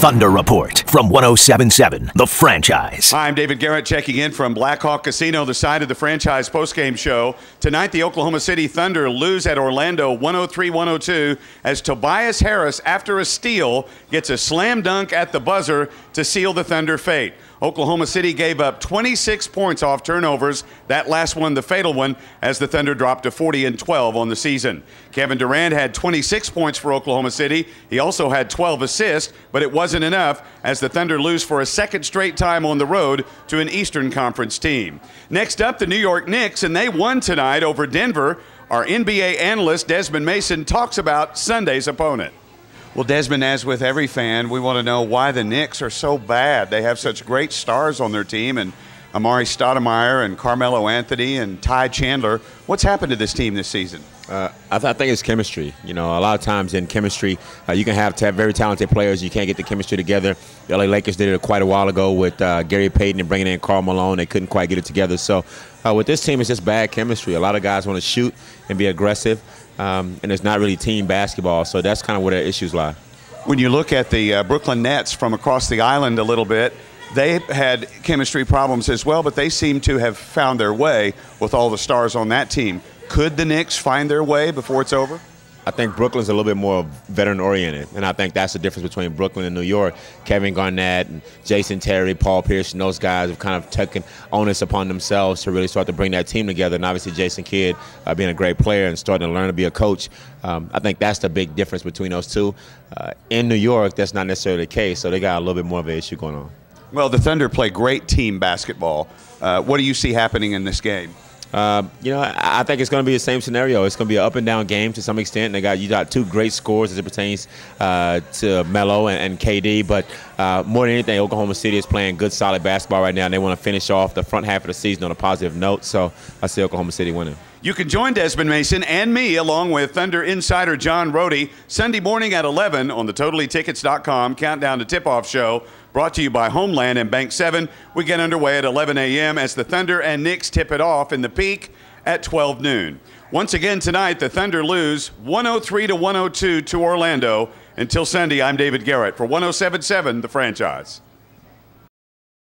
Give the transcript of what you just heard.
Thunder Report from 107.7 The Franchise. Hi, I'm David Garrett checking in from Blackhawk Casino, the side of the Franchise postgame show. Tonight, the Oklahoma City Thunder lose at Orlando 103-102 as Tobias Harris, after a steal, gets a slam dunk at the buzzer to seal the Thunder fate. Oklahoma City gave up 26 points off turnovers, that last one the fatal one, as the Thunder dropped to 40-12 on the season. Kevin Durant had 26 points for Oklahoma City. He also had 12 assists, but it wasn't enough as the Thunder lose for a second straight time on the road to an Eastern Conference team. Next up, the New York Knicks, and they won tonight over Denver. Our NBA analyst, Desmond Mason, talks about Sunday's opponent. Well, Desmond, as with every fan, we want to know why the Knicks are so bad. They have such great stars on their team, and Amari Stoudemire and Carmelo Anthony and Ty Chandler. What's happened to this team this season? I think it's chemistry. You know, a lot of times in chemistry, you can have very talented players. You can't get the chemistry together. The LA Lakers did it quite a while ago with Gary Payton and bringing in Karl Malone. They couldn't quite get it together. So with this team, it's just bad chemistry. A lot of guys want to shoot and be aggressive, and it's not really team basketball. So that's kind of where their issues lie. When you look at the Brooklyn Nets from across the island a little bit, they had chemistry problems as well, but they seem to have found their way with all the stars on that team. Could the Knicks find their way before it's over? I think Brooklyn's a little bit more veteran-oriented, and I think that's the difference between Brooklyn and New York. Kevin Garnett and Jason Terry, Paul Pierce, and those guys have kind of taken onus upon themselves to really start to bring that team together, and obviously Jason Kidd being a great player and starting to learn to be a coach. I think that's the big difference between those two. In New York, that's not necessarily the case, so they got a little bit more of an issue going on. Well, the Thunder play great team basketball. What do you see happening in this game? You know, I think it's going to be the same scenario. It's going to be an up-and-down game to some extent. You got two great scores as it pertains to Melo and KD, but more than anything, Oklahoma City is playing good, solid basketball right now, and they want to finish off the front half of the season on a positive note, so I see Oklahoma City winning. You can join Desmond Mason and me, along with Thunder insider John Rohde, Sunday morning at 11 on the TotallyTickets.com Countdown to Tip-Off show, brought to you by Homeland and Bank 7. We get underway at 11 a.m. as the Thunder and Knicks tip it off in the Peak at 12 noon. Once again tonight, the Thunder lose 103-102 to Orlando. Until Sunday, I'm David Garrett for 107.7 The Franchise.